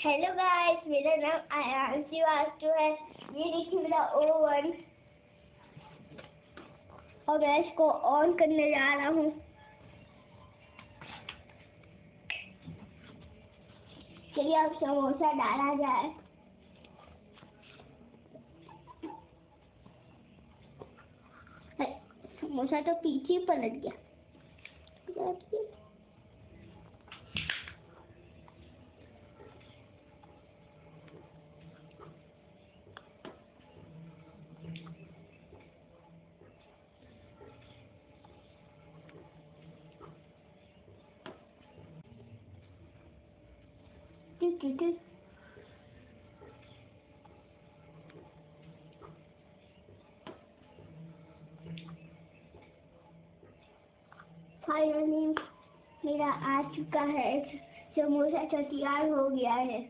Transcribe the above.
Hello guys, मेरा नाम आयांशी वास्तु है। ये देखिए मेरा ओवन, और मैं इसको ऑन करने जा रहा हूँ। चलिए अब समोसा डाला जाए। समोसा तो पीछे पलट गया। फाइनली मेरा आ चुका है, समोसा तो तैयार हो गया है।